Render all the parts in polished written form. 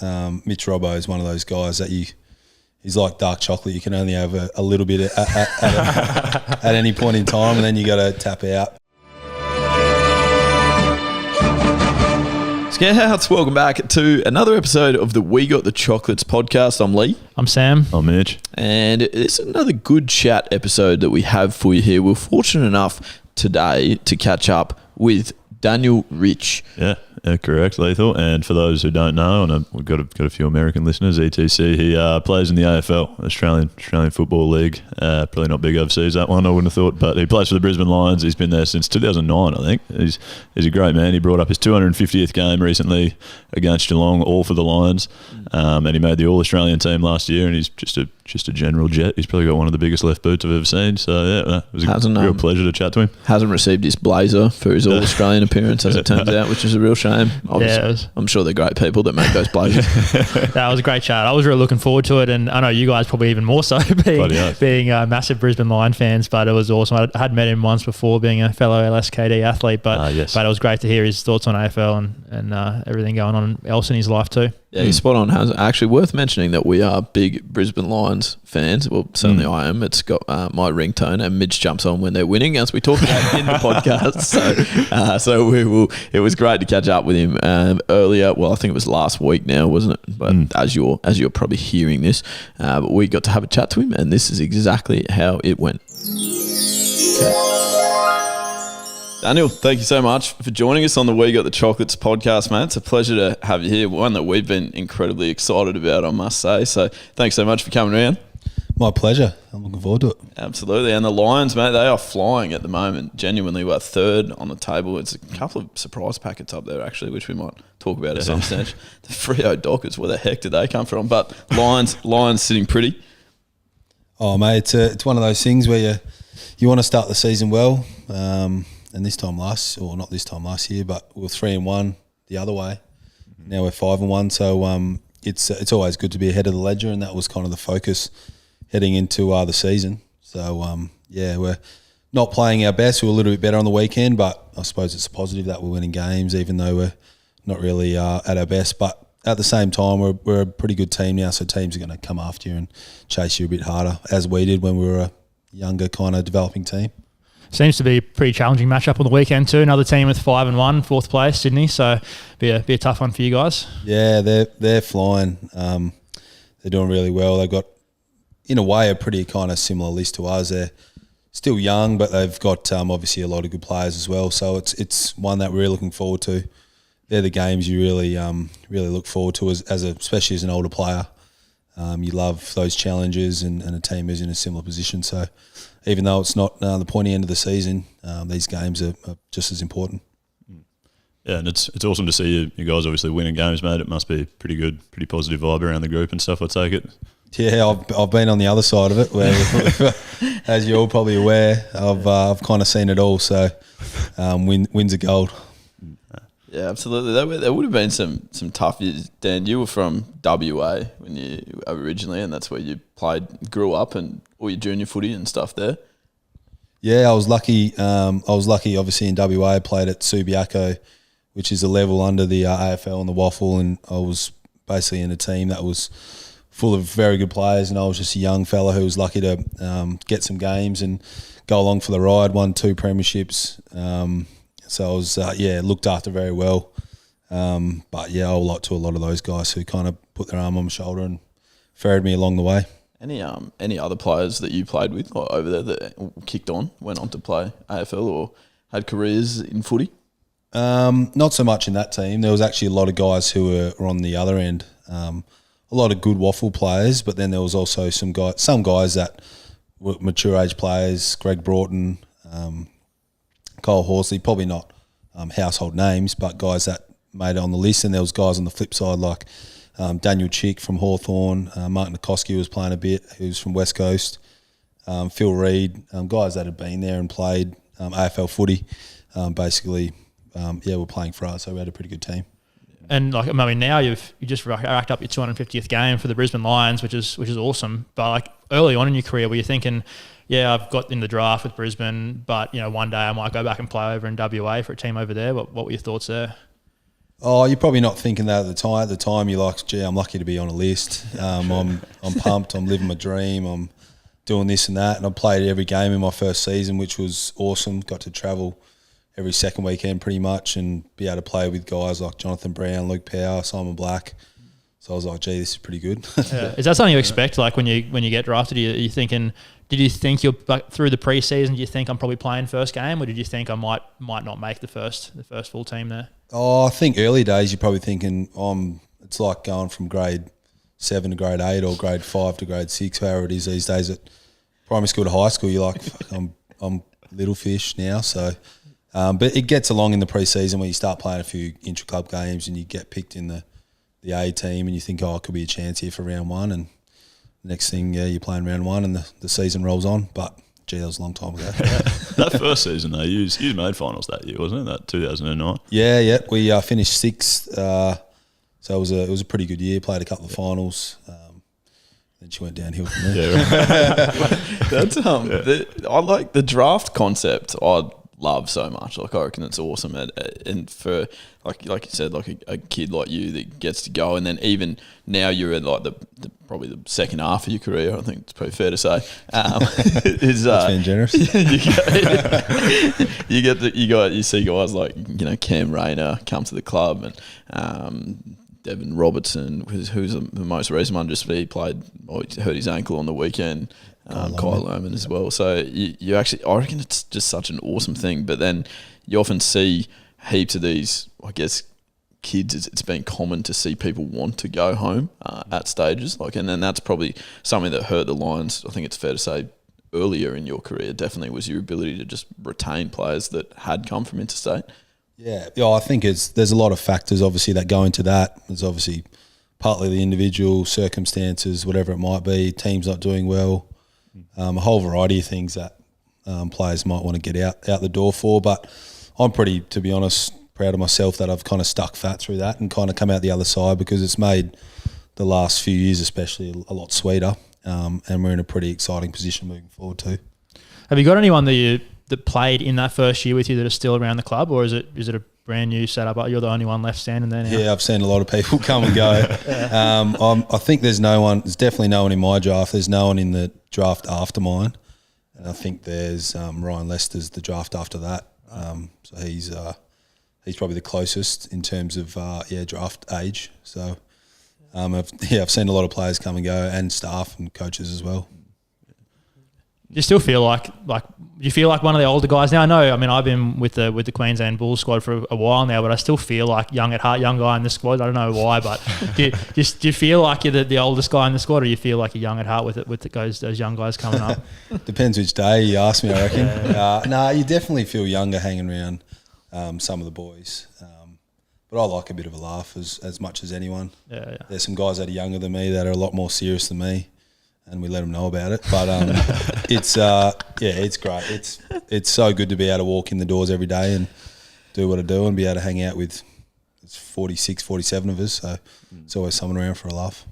Mitch Robbo is one of those guys that he's like dark chocolate. You can only have a little bit at any point in time, and then you got to tap out. Scouts, welcome back to another episode of the We Got the Chocolates podcast. I'm Lee. I'm Sam. I'm Mitch. And it's another good chat episode that we have for you here. We're fortunate enough today to catch up with Daniel Rich. Yeah, correct, Lethal. And for those who don't know, and we've got a few American listeners, ETC, he plays in the AFL, Australian Football League. Probably not big overseas, that one, I wouldn't have thought. But he plays for the Brisbane Lions. He's been there since 2009, I think. He's a great man. He brought up his 250th game recently against Geelong, all for the Lions. And he made the All-Australian team last year, and he's just a general jet. He's probably got one of the biggest left boots I've ever seen. So, yeah, it was a real pleasure to chat to him. Hasn't received his blazer for his All-Australian appearance, as it turns out, which is a real shame. I'm sure they're great people that make those blazers. That was a great chat. I was really looking forward to it, and I know you guys probably even more so, being massive Brisbane Lion fans, but it was awesome. I had met him once before, being a fellow LSKD athlete, but it was great to hear his thoughts on AFL and everything going on else in his life too. Yeah, he's spot on. Actually, worth mentioning that we are big Brisbane Lions fans. Well, certainly I am. It's got my ringtone, and Mitch jumps on when they're winning, as we talked about in the podcast. So it was great to catch up with him earlier. Well, I think it was last week now, wasn't it? But as you're probably hearing this, but we got to have a chat to him, and this is exactly how it went. Okay. Daniel, thank you so much for joining us on the We Got the Chocolates podcast, mate. It's a pleasure to have you here, one that we've been incredibly excited about, I must say. So thanks so much for coming around. My pleasure. I'm looking forward to it. Absolutely. And the Lions, mate, they are flying at the moment. Genuinely, we're third on the table. It's a couple of surprise packets up there, actually, which we might talk about at some stage. The Freo Dockers, where the heck did they come from? But Lions sitting pretty. Oh, mate, it's one of those things where you want to start the season well. And not this time last year, but we were 3-1 the other way. Now we're 5-1, so it's always good to be ahead of the ledger, and that was kind of the focus heading into the season. So we're not playing our best. We were a little bit better on the weekend, but I suppose it's a positive that we're winning games, even though we're not really at our best. But at the same time, we're a pretty good team now, so teams are going to come after you and chase you a bit harder, as we did when we were a younger kind of developing team. Seems to be a pretty challenging matchup on the weekend too. Another team with 5-1, fourth place, Sydney. So be a tough one for you guys. Yeah, they're flying. They're doing really well. They've got, in a way, a pretty kind of similar list to us. They're still young, but they've got obviously a lot of good players as well. So it's one that we're looking forward to. They're the games you really look forward to especially as an older player. You love those challenges and a team who's in a similar position. So even though it's not the pointy end of the season, these games are just as important. Yeah, and it's awesome to see you guys obviously winning games, mate. It must be pretty good, pretty positive vibe around the group and stuff, I take it. Yeah, I've been on the other side of it, where, as you're all probably aware, I've kind of seen it all. So wins are gold. Yeah, absolutely. There would have been some tough years. Dan, you were from WA when you originally, and that's where you grew up, and all your junior footy and stuff there. Yeah, I was lucky. Obviously, in WA, I played at Subiaco, which is a level under the AFL and the Waffle, and I was basically in a team that was full of very good players, and I was just a young fella who was lucky to get some games and go along for the ride. Won 2 premierships. So I was, looked after very well. But yeah, I owe a lot to a lot of those guys who kind of put their arm on my shoulder and ferried me along the way. Any other players that you played with over there that went on to play AFL or had careers in footy? Not so much in that team. There was actually a lot of guys who were on the other end. A lot of good Waffle players, but then there was also some guys that were mature age players, Greg Broughton, Kyle Horsley, probably not household names, but guys that made it on the list. And there was guys on the flip side like Daniel Chick from Hawthorn, Mark Nikoski was playing a bit, who's from West Coast, Phil Reid, guys that had been there and played AFL footy. We're playing for us, so we had a pretty good team. And now you just racked up your 250th game for the Brisbane Lions, which is awesome. But early on in your career, were you thinking, yeah, I've got in the draft with Brisbane, but one day I might go back and play over in WA for a team over there? What were your thoughts there? Oh, you're probably not thinking that at the time. At the time, you're like, gee, I'm lucky to be on a list. I'm pumped. I'm living my dream. I'm doing this and that. And I played every game in my first season, which was awesome. Got to travel every second weekend pretty much and be able to play with guys like Jonathan Brown, Luke Power, Simon Black. So I was like, gee, this is pretty good. Yeah. Is that something you expect? Like when you get drafted, are you thinking? Did you think you're like, through the preseason? Do you think I'm probably playing first game, or did you think I might not make the first full team there? Oh, I think early days you're probably thinking it's like going from grade 7 to grade 8 or grade 5 to grade 6, however it is these days. At primary school to high school, you're like, I'm little fish now. So, but it gets along in the preseason when you start playing a few intra-club games and you get picked in the A team and you think, it could be a chance here for round one, and next thing, you're playing round one and the season rolls on. But, gee, that was a long time ago. That first season, though, you made finals that year, wasn't it? That 2009? Yeah. We finished 6th. So it was a pretty good year. Played a couple of finals. Then she went downhill from there. Yeah, right. That's I like the draft concept. I love so much. Like, I reckon it's awesome, and for like you said, like a kid like you that gets to go, and then even now you're at like the probably the second half of your career. I think it's pretty fair to say. Is That's been generous. You see guys like Cam Rayner come to the club, and Devin Robertson, who's the most recent one, he hurt his ankle on the weekend. Kyle Lohman as well. So you actually, I reckon it's just such an awesome thing. But then you often see heaps of these, I guess, kids. It's been common to see people want to go home at stages, and then that's probably something that hurt the Lions. I think it's fair to say earlier in your career definitely was your ability to just retain players that had come from interstate. Yeah, I think there's a lot of factors obviously that go into that. There's obviously partly the individual circumstances, whatever it might be, teams not doing well. A whole variety of things that players might want to get out the door for. But I'm pretty, to be honest, proud of myself that I've kind of stuck fat through that and kind of come out the other side, because it's made the last few years especially a lot sweeter, and we're in a pretty exciting position moving forward too. Have you got anyone that played in that first year with you that are still around the club, or is it a brand new setup? You're the only one left standing there now. Yeah, I've seen a lot of people come and go. I think there's definitely no one in my draft. There's no one in the draft after mine. And I think there's Ryan Lester's the draft after that. So he's probably the closest in terms of draft age. So I've seen a lot of players come and go, and staff and coaches as well. Do you still feel like you feel like one of the older guys now? I mean, I've been with the Queensland Bulls squad for a while now, but I still feel like young at heart, young guy in the squad. I don't know why, but do you feel like you're the oldest guy in the squad, or you feel like you're young at heart with those young guys coming up? Depends which day you ask me, I reckon. No, you definitely feel younger hanging around some of the boys. But I like a bit of a laugh as much as anyone. Yeah. There's some guys that are younger than me that are a lot more serious than me, and we let them know about it. But it's great. It's so good to be able to walk in the doors every day and do what I do and be able to hang out with 46, 47 of us. So it's always someone around for a laugh.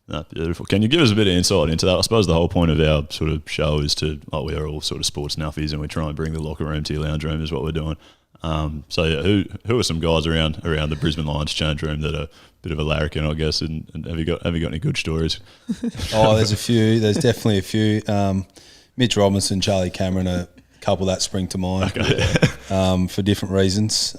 No, beautiful. Can you give us a bit of insight into that? I suppose the whole point of our sort of show is we are all sort of sports nuffies, and we try and bring the locker room to your lounge room is what we're doing. Who are some guys around the Brisbane Lions change room that are a bit of a larrikin, I guess, and have you got any good stories? There's a few. There's definitely a few. Mitch Robinson, Charlie Cameron, a couple that spring to mind. Okay. For different reasons.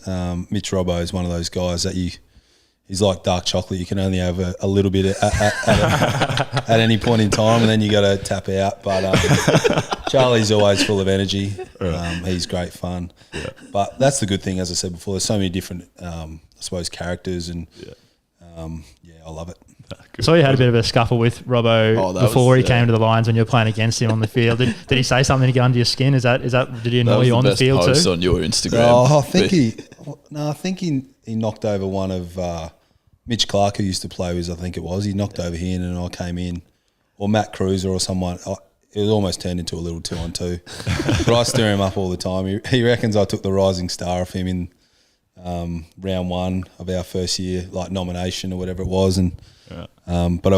Mitch Robbo is one of those guys that he's like dark chocolate. You can only have a little bit at any point in time, and then you got to tap out. But Charlie's always full of energy. He's great fun. Yeah. But that's the good thing, as I said before. There's so many different, I suppose, characters, and I love it. So you had a bit of a scuffle with Robbo before he came to the Lions when you were playing against him on the field. Did he say something to get under your skin? Is that did he annoy you on the field too? Post on your Instagram. I think he knocked over one of Mitch Clark, who used to play with us, I think it was. He knocked over here and I came in, or Matt Cruiser or someone. It was almost turned into a little 2-on-2. But I stir him up all the time. He reckons I took the rising star off him in round one of our first year, like nomination or whatever it was. And but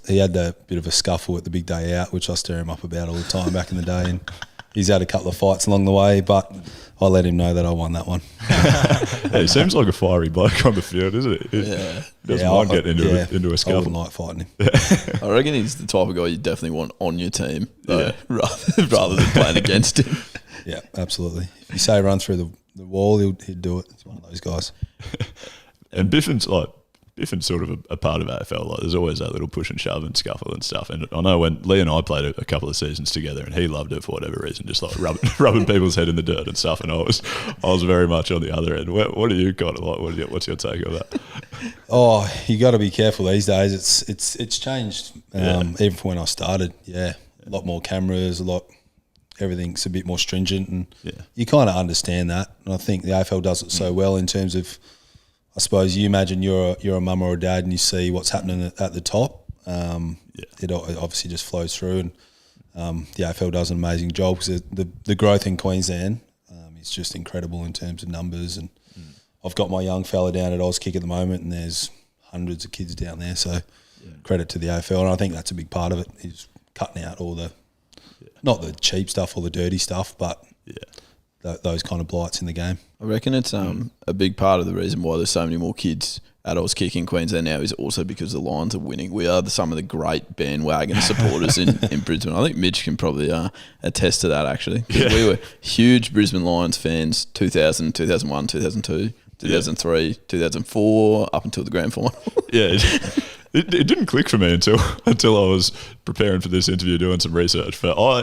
he had that bit of a scuffle at the big day out, which I stir him up about all the time back in the day. And he's had a couple of fights along the way, but I let him know that I won that one. He seems like a fiery bloke on the field, isn't he? Yeah. Doesn't mind getting into a scuffle. I wouldn't like fighting him. I reckon he's the type of guy you definitely want on your team, though, rather than playing against him. Yeah, absolutely. If you say run through the wall, he'd do it. He's one of those guys. And Biffin's sort of a part of AFL. Like, there's always that little push and shove and scuffle and stuff. And I know when Lee and I played a couple of seasons together, and he loved it for whatever reason, just like rubbing people's head in the dirt and stuff. And I was very much on the other end. What are you kind of like? What's your take on that? Oh, you got to be careful these days. It's changed. Even from when I started. Yeah, a lot more cameras, everything's a bit more stringent, and you kind of understand that. And I think the AFL does it so well in terms of, I suppose you imagine you're a mum or a dad and you see what's happening at the top. It obviously just flows through, and the AFL does an amazing job because the growth in Queensland is just incredible in terms of numbers. And I've got my young fella down at Auskick at the moment, and there's hundreds of kids down there. So credit to the AFL, and I think that's a big part of it, is cutting out all the not the cheap stuff or the dirty stuff, but those kind of blights in the game. I reckon it's a big part of the reason why there's so many more kids at Auskick in Queensland now is also because the Lions are winning. We are some of the great bandwagon supporters in Brisbane. I think Mitch can probably attest to that, actually. We were huge Brisbane Lions fans 2000, 2001, 2002, 2003, 2004, up until the grand final. It didn't click for me until I was preparing for this interview, doing some research. But I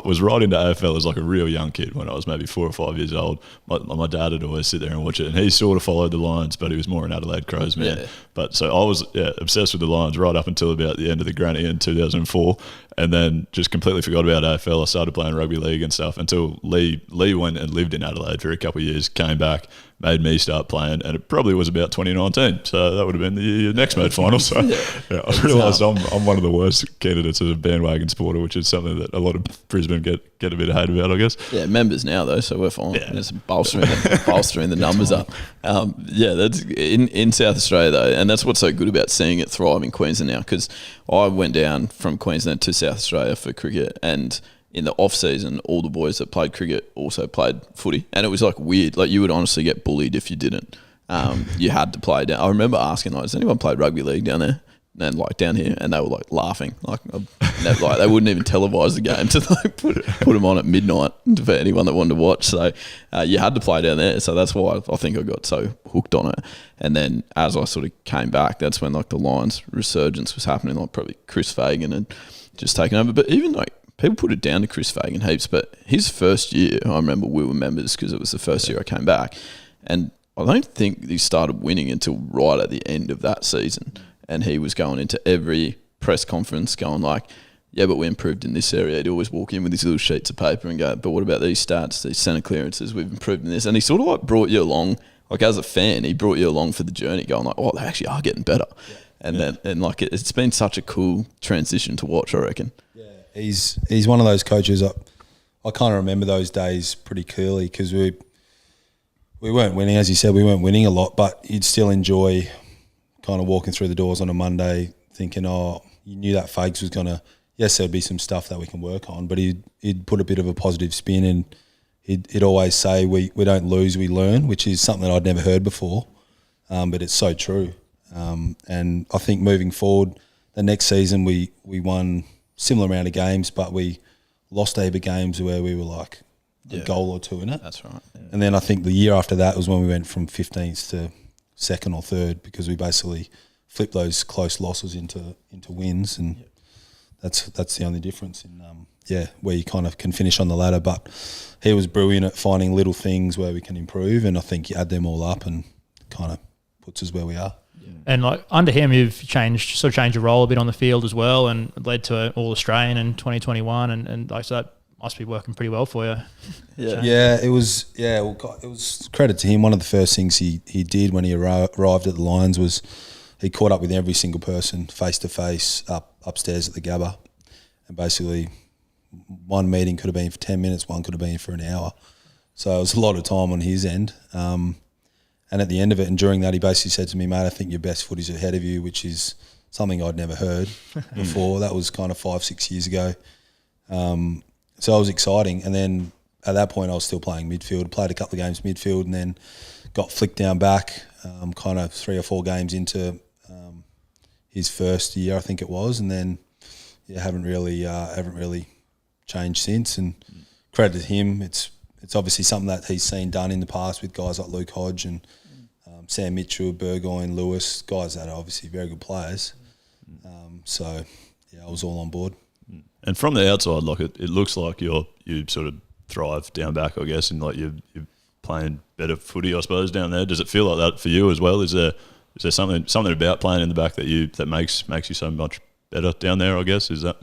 was right into AFL as like a real young kid when I was maybe 4 or 5 years old. My dad would always sit there and watch it, and he sort of followed the Lions, but he was more an Adelaide Crows man. Yeah. But so I was obsessed with the Lions right up until about the end of the granny in 2004, and then just completely forgot about AFL. I started playing rugby league and stuff until Lee went and lived in Adelaide for a couple of years, came back, made me start playing, and it probably was about 2019. So that would have been the next mode final. So I realised I'm one of the worst candidates as a bandwagon supporter, which is something that a lot of Brisbane get a bit of hate about, I guess. Yeah, members now though, so we're fine. Yeah. Just bolstering the numbers up. That's in South Australia though, and that's what's so good about seeing it thrive in Queensland now, because I went down from Queensland to South Australia for cricket, and in the off season, all the boys that played cricket also played footy, and it was like weird. Like, you would honestly get bullied if you didn't. You had to play down. I remember asking, like, has anyone played rugby league down there? And like down here, and they were like laughing, like they wouldn't even televise the game to like put them on at midnight for anyone that wanted to watch. So you had to play down there. So that's why I think I got so hooked on it. And then as I sort of came back, that's when like the Lions resurgence was happening. Like probably Chris Fagan had just taken over, but even like people put it down to Chris Fagan heaps. But his first year, I remember we were members because it was the first year I came back, and I don't think he started winning until right at the end of that season. And he was going into every press conference going like, yeah, but we improved in this area. He'd always walk in with these little sheets of paper and go, but what about these stats, these centre clearances? We've improved in this. And he sort of like brought you along, like as a fan, he brought you along for the journey going like, oh, they actually are getting better. Yeah. And then, and like, it's been such a cool transition to watch, I reckon. Yeah, he's one of those coaches. I kind of remember those days pretty clearly because we weren't winning, as you said, we weren't winning a lot, but you'd still enjoy kind of walking through the doors on a Monday thinking, oh, you knew that Fags was going to, yes, there'd be some stuff that we can work on, but he'd put a bit of a positive spin, and he'd always say, we don't lose, we learn, which is something I'd never heard before, but it's so true. And I think moving forward, the next season we won similar amount of games, but we lost a heap of games where we were like a goal or two in it. That's right. Yeah. And then I think the year after that was when we went from 15th to second or third, because we basically flipped those close losses into wins, and that's the only difference in where you kind of can finish on the ladder. But he was brilliant at finding little things where we can improve, and I think you add them all up and kind of puts us where we are. Yeah. And like under him, you've changed your role a bit on the field as well, and led to an All-Australian in 2021, and like so that must be working pretty well for you. It was. Yeah, well, it was credit to him. One of the first things he did when he arrived at the Lions was he caught up with every single person face to face upstairs at the Gabba, and basically one meeting could have been for 10 minutes, one could have been for an hour. So it was a lot of time on his end. And at the end of it, and during that, he basically said to me, mate, I think your best footy's ahead of you, which is something I'd never heard before. That was kind of 5-6 years ago. So it was exciting. And then at that point, I was still playing midfield. Played a couple of games midfield, and then got flicked down back. Kind of 3 or 4 games into his first year, I think it was, and then haven't really changed since. And credit to him. It's obviously something that he's seen done in the past with guys like Luke Hodge and Sam Mitchell, Burgoyne, Lewis, guys that are obviously very good players. So I was all on board. And from the outside, like it looks like you sort of thrive down back, I guess, and like you're playing better footy, I suppose, down there. Does it feel like that for you as well? Is there something about playing in the back that makes you so much better down there, I guess? Is that?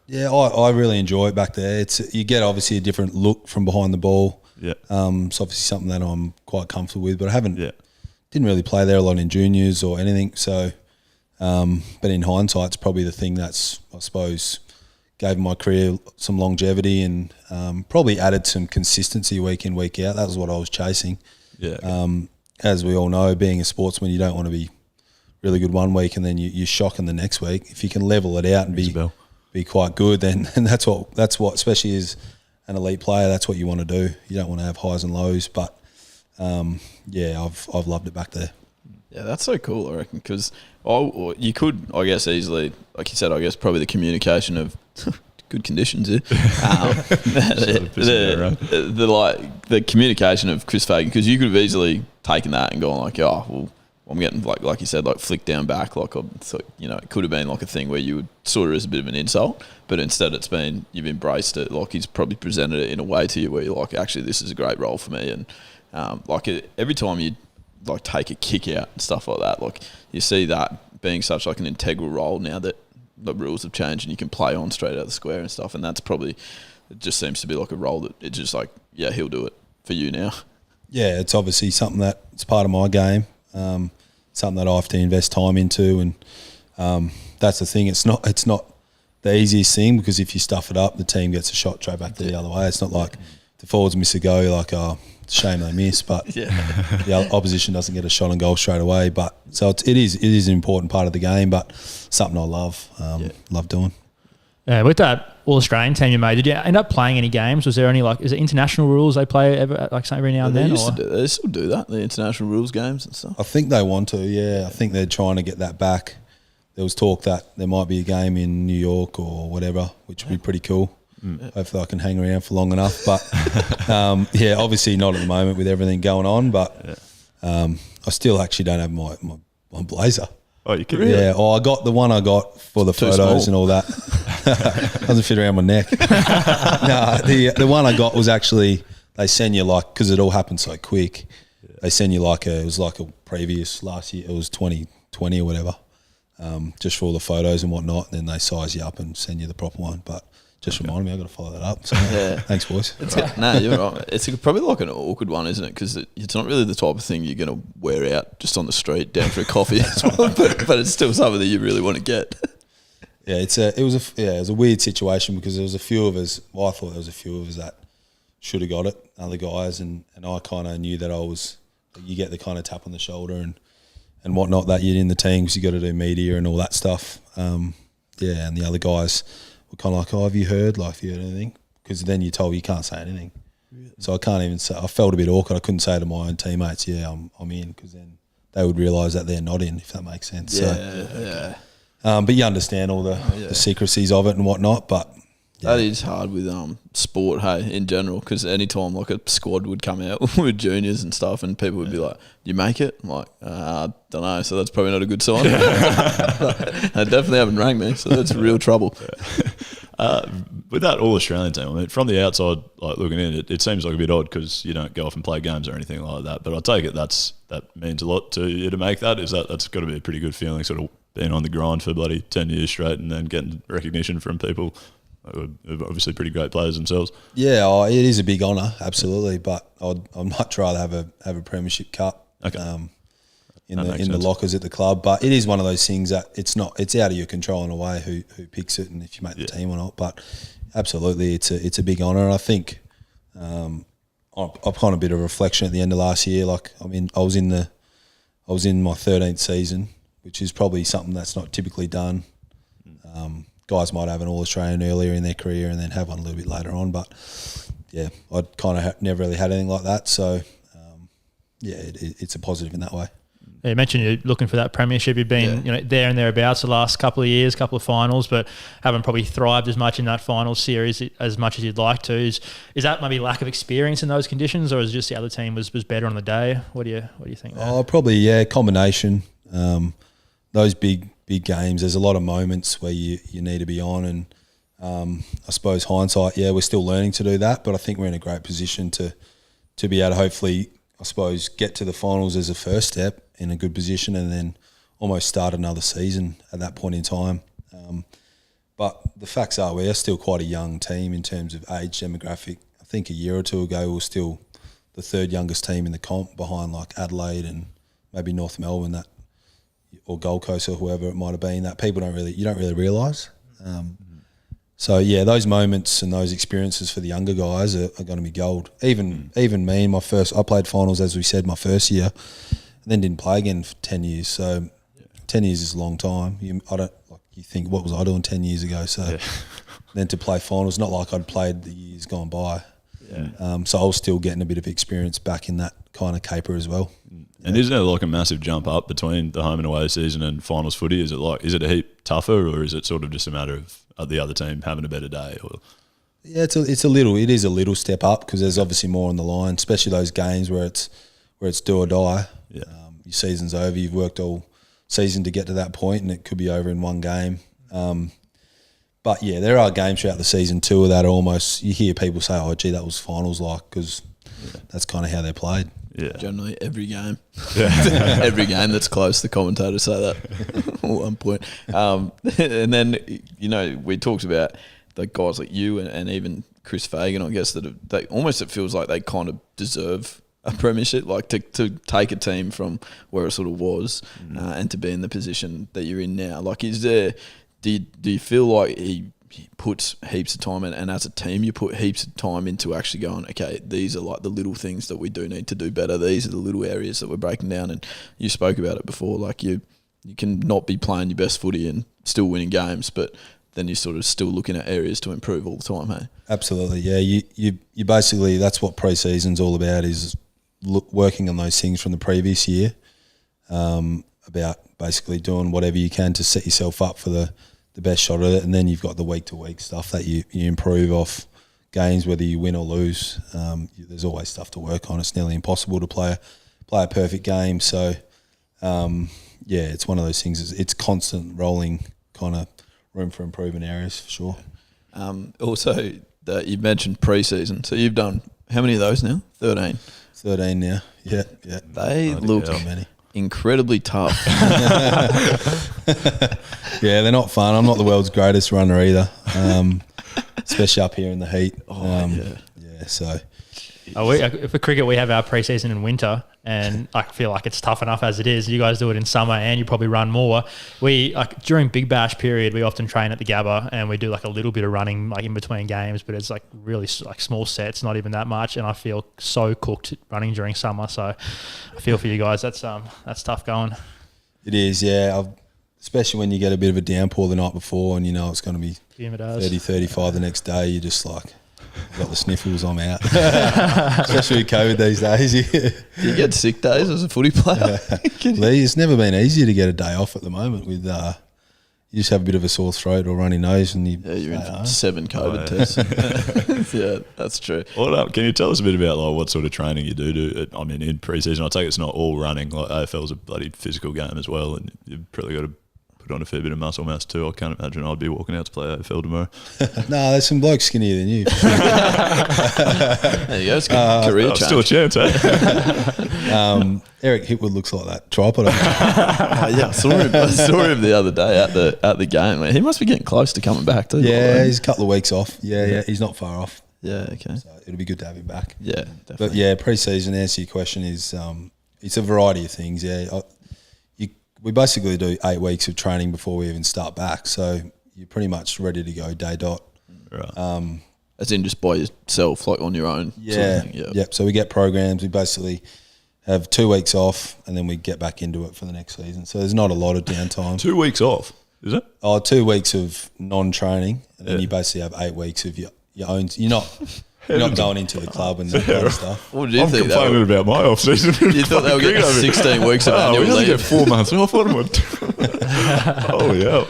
Yeah, I really enjoy it back there. You get obviously a different look from behind the ball. Yeah. It's obviously something that I'm quite comfortable with, but I didn't really play there a lot in juniors or anything. So, but in hindsight, it's probably the thing that's, I suppose, gave my career some longevity and probably added some consistency week in, week out. That was what I was chasing. Yeah. As we all know, being a sportsman, you don't want to be really good one week and then you're shocking the next week. If you can level it out and be quite good, then that's what, especially as an elite player, that's what you want to do. You don't want to have highs and lows, but I've loved it back there. Yeah, that's so cool, I reckon, because you could, I guess, easily, like you said, I guess probably the communication of good conditions here. The communication of Chris Fagan, because you could have easily taken that and gone like, oh, well, I'm getting like you said, like flicked down back, like it could have been like a thing where you would sort of as a bit of an insult, but instead you've embraced it. Like he's probably presented it in a way to you where you're like, actually, this is a great role for me, and every time you like take a kick out and stuff like that, like you see that being such like an integral role now that the rules have changed and you can play on straight out of the square and stuff, and that's probably, it just seems to be like a role that it's just like, yeah, he'll do it for you now. Yeah, it's obviously something that it's part of my game, something that I have to invest time into, and that's the thing. It's not the easiest thing, because if you stuff it up, the team gets a shot straight back the other way. It's not like the forwards miss a go, like, oh, it's a shame they miss, but the opposition doesn't get a shot on goal straight away. But so it is an important part of the game, but something I love doing. Yeah, with that All-Australian team you made, did you end up playing any games? Was there any, like, is it international rules they play every now and then? They still do that, the international rules games and stuff. I think they want to, yeah. I think they're trying to get that back. There was talk that there might be a game in New York or whatever, which would be pretty cool. Hopefully I can hang around for long enough. But, obviously not at the moment with everything going on. But I still actually don't have my blazer. Oh, you can? Yeah. Oh, I got the one I got for the photos and all that. Doesn't fit around my neck. No, the one I got was actually, they send you like, because it all happened so quick, they send you it was like a previous last year, it was 2020 or whatever, just for all the photos and whatnot, and then they size you up and send you the proper one. But just remind me, I've got to follow that up. So thanks, boys. No, you're right. It's probably like an awkward one, isn't it? Because it's not really the type of thing you're going to wear out just on the street down for a coffee as well, but it's still something that you really want to get. Yeah, it was a weird situation, because there was a few of us. Well, I thought there was a few of us that should have got it, other guys, and I kind of knew that you get the kind of tap on the shoulder and whatnot that you're in the team, because you got to do media and all that stuff. And the other guys were kind of like, oh, have you heard anything? Because then you're told you can't say anything. Really? So I can't even say. I felt a bit awkward. I couldn't say to my own teammates, I'm in, because then they would realise that they're not in, if that makes sense. Yeah. But you understand all the secrecies of it and whatnot. But that is hard with sport, hey, in general, because any time like a squad would come out with juniors and stuff, and people would be like, "You make it?" I'm like, I don't know, so that's probably not a good sign. They definitely haven't rang me, so that's real trouble. With that All-Australian team, I mean, from the outside, like looking in, it seems like a bit odd, because you don't go off and play games or anything like that. But I take it that means a lot to you to make that. That's got to be a pretty good feeling, sort of being on the grind for bloody 10 years straight and then getting recognition from people who are obviously pretty great players themselves. Yeah, it is a big honour, absolutely. But I'd much rather have a premiership cup in the lockers at the club. But it is one of those things that it's out of your control in a way who picks it and if you make the team or not. But absolutely, it's a big honour. And I think I've kind of a bit of reflection at the end of last year. Like, I mean, I was in my 13th season, which is probably something that's not typically done. guys might have an All-Australian earlier in their career and then have one a little bit later on. But, yeah, I'd kind of never really had anything like that. So, it's a positive in that way. You mentioned you're looking for that premiership. You've been there and thereabouts the last couple of years, couple of finals, but haven't probably thrived as much in that final series as much as you'd like to. Is that maybe lack of experience in those conditions, or is it just the other team was better on the day? What do you think there? Oh, probably, combination. Those big games, there's a lot of moments where you need to be on, and I suppose hindsight, we're still learning to do that, but I think we're in a great position to be able to hopefully, I suppose, get to the finals as a first step in a good position and then almost start another season at that point in time. But the facts are we are still quite a young team in terms of age demographic. I think a year or two ago we were still the third youngest team in the comp behind like Adelaide and maybe North Melbourne or Gold Coast or whoever it might have been, that you don't really realise. So those moments and those experiences for the younger guys are going to be gold. Even me in I played finals, as we said, my first year, and then didn't play again for 10 years. So 10 years is a long time. You think, what was I doing 10 years ago? So then to play finals, not like I'd played the years gone by. So I was still getting a bit of experience back in that kind of caper as well. And isn't there like a massive jump up between the home and away season and finals footy? Is it a heap tougher, or is it sort of just a matter of the other team having a better day? Or it is a little step up because there's obviously more on the line, especially those games where it's do or die. Your season's over. You've worked all season to get to that point, and it could be over in one game. But there are games throughout the season too that are almost, you hear people say, "Oh, gee, that was finals like," because that's kind of how they're played. Yeah. Generally, every game. Every game that's close, the commentators say that at one point. And then, we talked about the guys like you and even Chris Fagan, I guess, that it feels like they kind of deserve a premiership, like to take a team from where it sort of was and to be in the position that you're in now. Like, do you feel like he puts heaps of time in, and as a team you put heaps of time into actually going, okay, these are like the little things that we do need to do better, these are the little areas that we're breaking down? And you spoke about it before, like you can not be playing your best footy and still winning games, but then you're sort of still looking at areas to improve all the time, hey? Absolutely, you basically, that's what pre-season's all about, is working on those things from the previous year, about basically doing whatever you can to set yourself up for the best shot at it, and then you've got the week-to-week stuff that you improve off games, whether you win or lose. There's always stuff to work on. It's nearly impossible to play a perfect game. So, it's one of those things. It's constant rolling kind of room for improvement areas for sure. Also, you mentioned pre-season. So you've done how many of those now? 13. 13 now. Yeah. They look incredibly tough. They're not fun. I'm not the world's greatest runner either, especially up here in the heat. So for cricket, we have our pre-season in winter, and I feel like it's tough enough as it is. You guys do it in summer, and you probably run more. We during Big Bash period, we often train at the Gabba, and we do like a little bit of running like in between games, but it's like really like small sets, not even that much. And I feel so cooked running during summer. So I feel for you guys. That's tough going. It is, especially when you get a bit of a downpour the night before, and you know it's going to be 30, 35 the next day. You're just like, I've got the sniffles, I'm out. Especially with COVID these days. Do you get sick days as a footy player? It's never been easier to get a day off at the moment. With you just have a bit of a sore throat or runny nose, and you're in for 7 COVID tests. Yeah, that's true. Can you tell us a bit about like what sort of training you do? I mean, in pre-season, I take it's not all running. Like AFL's a bloody physical game as well, and you've probably got to put on a fair bit of muscle mass too. I can't imagine I'd be walking out to play AFL tomorrow. No, there's some blokes skinnier than you. There you go. It's a career change. Still a chance, eh? Eric Hitwood looks like that tripod. I saw him the other day at the game. He must be getting close to coming back too. Yeah, he's a couple of weeks off. Yeah, he's not far off. Yeah, okay. So it'll be good to have him back. Yeah, definitely. But pre-season, to answer your question, is it's a variety of things. Yeah, we basically do 8 weeks of training before we even start back, so you're pretty much ready to go day dot. Right. As in just by yourself, like on your own. Yeah. Sort of thing. Yep. So we get programs. We basically have 2 weeks off, and then we get back into it for the next season. So there's not a lot of downtime. 2 weeks off. Is it? 2 weeks of non-training, and then you basically have 8 weeks of your own. You're not going into the club and that kind of stuff. What did you I'm think? complaining about my off season. You thought they were getting 16 weeks of annual we only get leave? 4 months off. What am I doing? Oh yeah.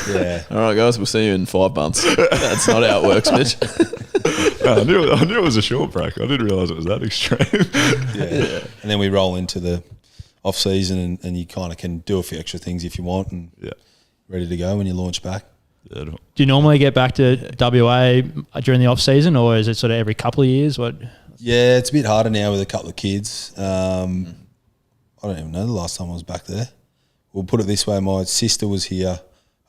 Yeah. All right, guys, we'll see you in 5 months. That's not how it works, Mitch. No, I knew it was a short break. I didn't realise it was that extreme. Yeah. And then we roll into the off season, and you kind of can do a few extra things if you want, and ready to go when you launch back. Do you normally get back to WA during the off season, or is it sort of every couple of years? What? Yeah, it's a bit harder now with a couple of kids. I don't even know the last time I was back there. We'll put it this way: my sister was here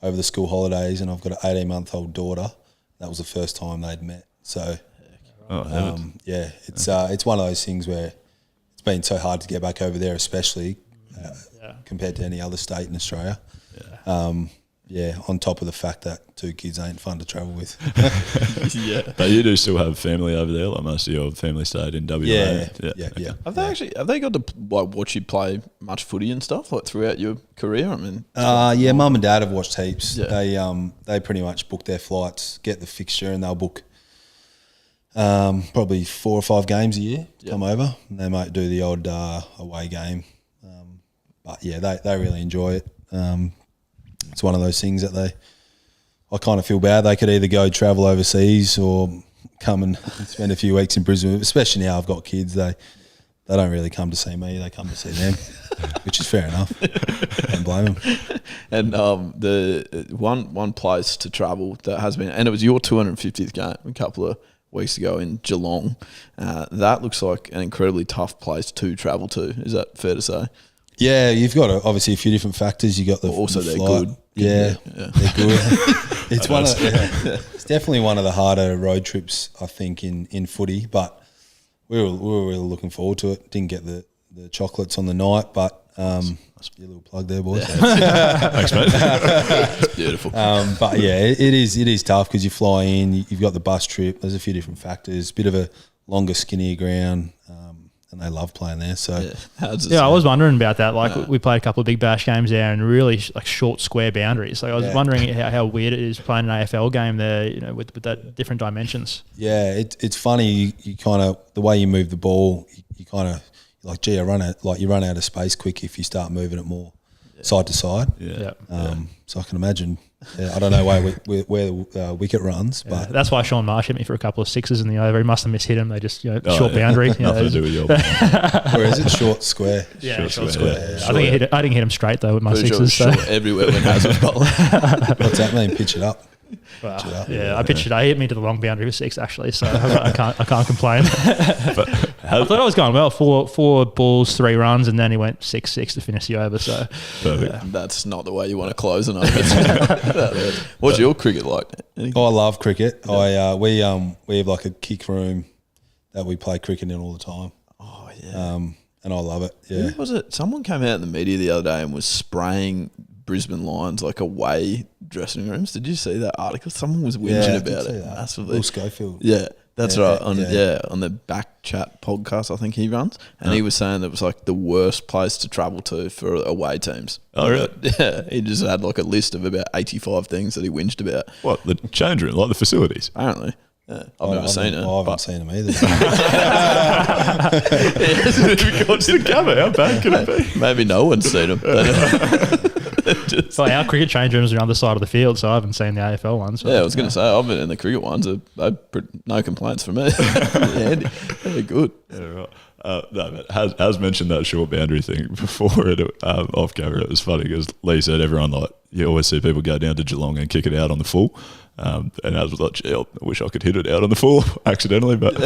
over the school holidays, and I've got an 18-month-old daughter. That was the first time they'd met. So, it's one of those things where it's been so hard to get back over there, especially compared to any other state in Australia. On top of the fact that 2 kids ain't fun to travel with. But you do still have family over there, like most of your family stayed in WA. Yeah. Have they got to watch you play much footy and stuff like throughout your career? I mean, Mum and Dad have watched heaps. Yeah. They pretty much book their flights, get the fixture, and they'll book probably 4 or 5 games a year. Come over, and they might do the odd away game. But they really enjoy it. It's one of those things that I kind of feel bad. They could either go travel overseas or come and spend a few weeks in Brisbane. Especially now I've got kids. They don't really come to see me. They come to see them, which is fair enough. Don't blame them. And the one place to travel that has been, and it was your 250th game a couple of weeks ago in Geelong. That looks like an incredibly tough place to travel to. Is that fair to say? Yeah, you've got obviously a few different factors. You got the also the they're flight. good. Yeah, they're good. It's definitely one of the harder road trips I think in footy, but we were really looking forward to it. Didn't get the chocolates on the night, but must be a little plug there, boys. Thanks, mate. It's beautiful. But yeah, it is tough because you fly in. You've got the bus trip. There's a few different factors. Bit of a longer, skinnier ground. And they love playing there. So I was wondering about that. Like we played a couple of big bash games there, and really like short square boundaries. Like I was wondering how weird it is playing an AFL game there. With that different dimensions. Yeah, it's funny. You kind of the way you move the ball. You kind of like you run out of space quick if you start moving it more side to side. So I can imagine. I don't know where the wicket runs, but that's why Sean Marsh hit me for a couple of sixes in the over. He must have mishit him. They just short boundary. Nothing to do with your. Where is it? Short square. Yeah, short square. I didn't hit him straight though with my sixes. Sure everywhere when has was bowling. What's that mean? Pitch it up. Well, I pitched it. I hit me to the long boundary for 6 actually, so I can't complain. But I thought I was going well. 4 balls, 3 runs, and then he went 6-6 to finish the over. So perfect. That's not the way you want to close an over. What's your cricket like? I love cricket. Yeah. We have like a kick room that we play cricket in all the time. Oh yeah. And I love it. Yeah. Who was it? Someone came out in the media the other day and was spraying Brisbane Lions like away dressing rooms. Did you see that article? Someone was whinging about it massively. Will Schofield. Yeah, that's right. On the Back Chat podcast, I think he runs, and he was saying that it was like the worst place to travel to for away teams. Oh, really? Yeah, he just had like a list of about 85 things that he whinged about. What, the change room, like the facilities? Apparently. Yeah, I've never seen it. I haven't seen them either. What's the cover? How bad can it be? Maybe no one's seen them. So our cricket change rooms are on the other side of the field, so I haven't seen the AFL ones. Yeah, I was going to say, I've been in the cricket ones. No complaints from me. They're good. Yeah, right. No, but has mentioned that short boundary thing before off camera. It was funny because Lee said everyone you always see people go down to Geelong and kick it out on the full. And Az was like, gee, I wish I could hit it out on the full accidentally, but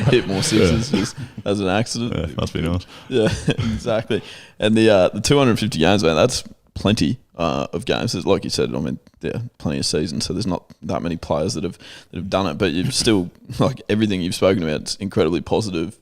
hit more sixes just as an accident. Yeah, must be nice. Yeah, exactly. And the 250 games, man, that's plenty of games. Like you said, I mean, plenty of seasons, so there's not that many players that have done it. But you've still like everything you've spoken about. It's incredibly positive.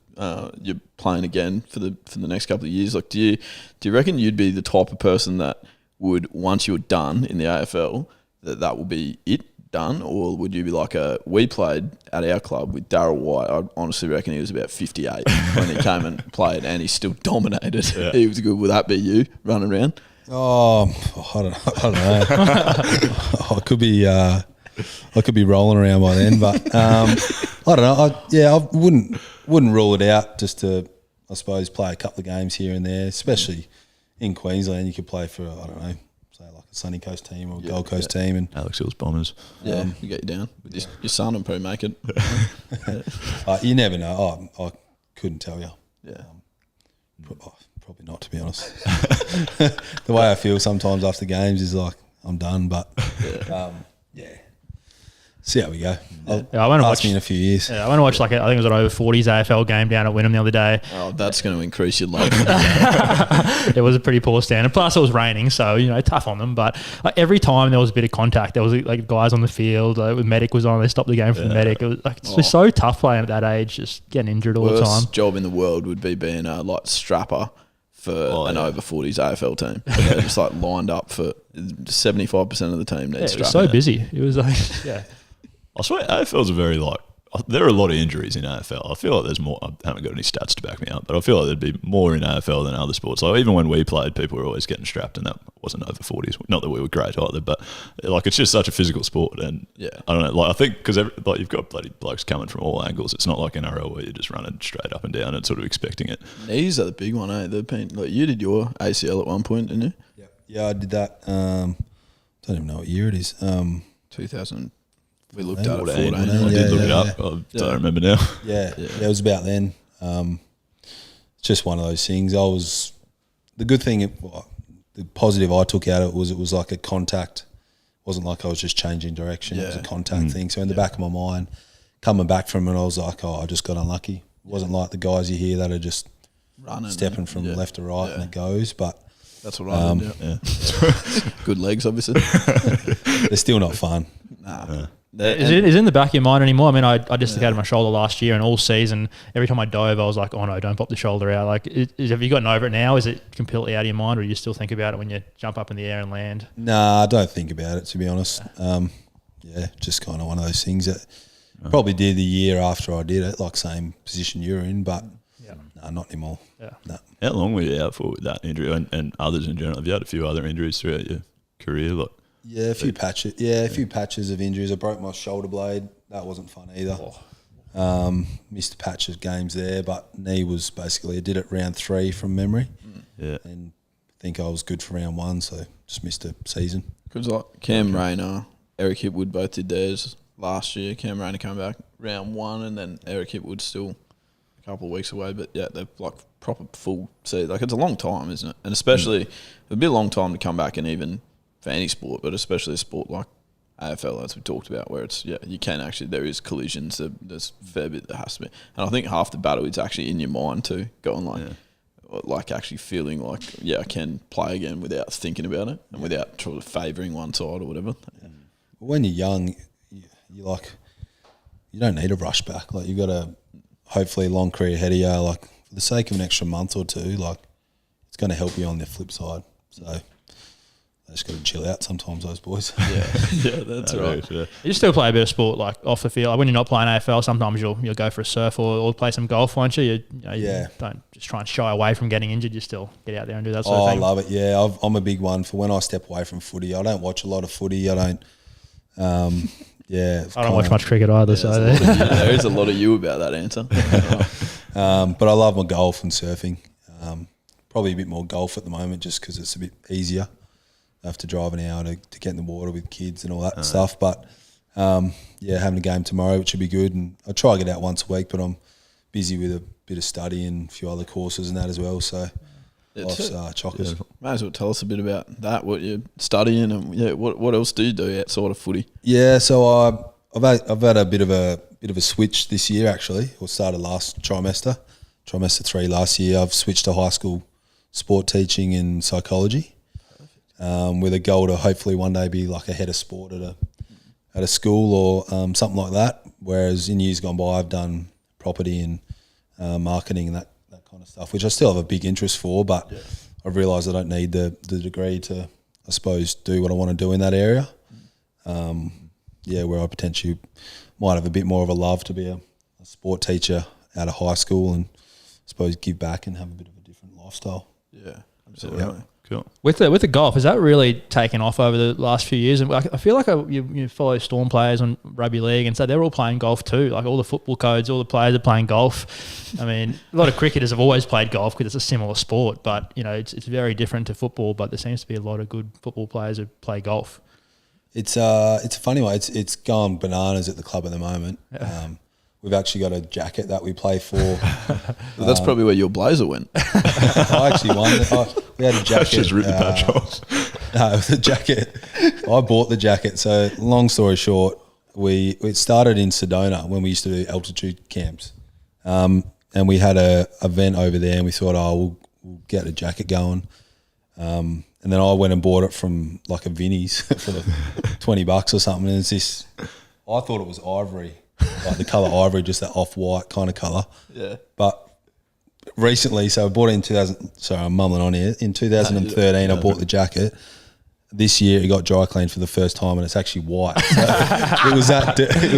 You're playing again for the next couple of years. Like, do you reckon you'd be the type of person that would, once you're done in the AFL, that will be it done, or would you be like we played at our club with Darryl White? I honestly reckon he was about 58 when he came and played, and he still dominated. Yeah. He was good. Would that be you running around? Oh, I don't know. I could be rolling around by then, but I don't know. I wouldn't rule it out just to, I suppose, play a couple of games here and there, especially in Queensland. You could play for, I don't know, say like a Sunny Coast team or a Gold Coast team. And Alex Hill's Bombers. Yeah, you get you down. Your son will probably make it. You never know. I couldn't tell you. Yeah. Probably not, to be honest. The way I feel sometimes after games is like I'm done, but see how we go. I want to watch me in a few years. Yeah, I want to watch I think it was an over 40s AFL game down at Wynnum the other day. Oh, that's going to increase your love. It was a pretty poor standard. Plus, it was raining, so tough on them. But every time there was a bit of contact, there was guys on the field. Medic was on. They stopped the game for the medic. It was it's just so tough playing at that age, just getting injured all the time. Worst job in the world would be being a strapper for an over 40s AFL team. They're just lined up for 75% of the team needs it was strapping. so busy. It was I swear AFL's a very there are a lot of injuries in AFL. I feel like there's more. I haven't got any stats to back me up, but I feel like there'd be more in AFL than other sports. Even when we played, people were always getting strapped, and that wasn't over 40s. Not that we were great either, but it's just such a physical sport, and I don't know. I think because you've got bloody blokes coming from all angles. It's not like NRL where you're just running straight up and down and sort of expecting it. Knees are the big one, eh? You did your ACL at one point, didn't you? Yeah, I did that. Don't even know what year it is. 2000. We looked at it 14. I did look it up. I don't remember now. Yeah, it was about then. It's just one of those things. The good thing, the positive I took out of it was like a contact. It wasn't like I was just changing direction. It was a contact thing. So in the back of my mind, coming back from it, I was like, I just got unlucky. It wasn't like the guys you hear that are just running, stepping from left to right and it goes. But that's what I did. Yeah. Good legs, obviously. They're still not fun. Nah. Is it in the back of your mind anymore? I mean, I dislocated my shoulder last year, and all season, every time I dove, I was like, "Oh no, don't pop the shoulder out." Have you gotten over it now? Is it completely out of your mind, or do you still think about it when you jump up in the air and land? Nah, I don't think about it, to be honest. Just kind of one of those things that probably did the year after I did it, like same position you're in, but no, not anymore. Yeah. No. How long were you out for with that injury and others in general? Have you had a few other injuries throughout your career? Yeah, a few patches. Yeah, a few patches of injuries. I broke my shoulder blade. That wasn't fun either. Missed a patch of games there, but knee was basically, I did it round 3 from memory. Yeah. And I think I was good for round 1, so just missed a season. Because Cam Rayner, Eric Hipwood both did theirs last year. Cam Rayner came back round 1, and then Eric Hipwood still a couple of weeks away. But yeah, they're proper full season. It's a long time, isn't it? And especially, it'd be a long time to come back and even for any sport, but especially a sport like AFL, as we talked about, where it's you can actually, there is collisions, there's a fair bit that has to be, and I think half the battle is actually in your mind too, going actually feeling I can play again without thinking about it and without sort of favouring one side or whatever. When you're young, you don't need a rush back. You've got a hopefully long career ahead of you. For the sake of an extra month or two, it's going to help you on the flip side. So. They just got to chill out sometimes, those boys. Yeah, that's right. Yeah. You still play a bit of sport off the field. When you're not playing AFL, sometimes you'll go for a surf or play some golf, won't you? You don't just try and shy away from getting injured. You still get out there and do that sort of thing. I love it. Yeah, I'm a big one for when I step away from footy. I don't watch a lot of footy. I don't. I don't watch much cricket either. So there is a lot of you about that answer. But I love my golf and surfing. Probably a bit more golf at the moment, just because it's a bit easier. Have to drive an hour to get in the water with kids and all that stuff. But having a game tomorrow, which would be good. And I try to get out once a week, but I'm busy with a bit of study and a few other courses and that as well. So life's chockers. May as well tell us a bit about that, what you're studying and what else do you do outside of footy? Yeah, so I've had a bit of a switch this year actually. Or started last trimester 3 last year. I've switched to high school sport teaching and psychology. With a goal to hopefully one day be a head of sport at a school or something like that. Whereas in years gone by, I've done property and marketing and that kind of stuff, which I still have a big interest for. But I've realised I don't need the degree to, I suppose, do what I want to do in that area. Where I potentially might have a bit more of a love to be a sport teacher out of high school and I suppose give back and have a bit of a different lifestyle. Yeah. Absolutely. Cool. With the golf, has that really taken off over the last few years? And I feel like you follow Storm players on rugby league, and so they're all playing golf too. Like all the football codes, all the players are playing golf. I mean, a lot of cricketers have always played golf because it's a similar sport, but it's very different to football. But there seems to be a lot of good football players who play golf. It's a funny one. It's going bananas at the club at the moment. Yeah. We've actually got a jacket that we play for. Well, that's probably where your blazer went. I actually won. We had a jacket. Just ripped the patch off. No, the jacket. I bought the jacket. So long story short, it started in Sedona when we used to do altitude camps, and we had a event over there, and we thought, we'll get a jacket going. And then I went and bought it from like a Vinnie's for $20 or something. And it's this. I thought it was ivory. Like the colour ivory, just that off-white kind of colour. Yeah. But recently, so I bought it in 2000. Sorry, I'm mumbling on here. In 2013, I bought the jacket. This year, it got dry cleaned for the first time, and it's actually white. So it was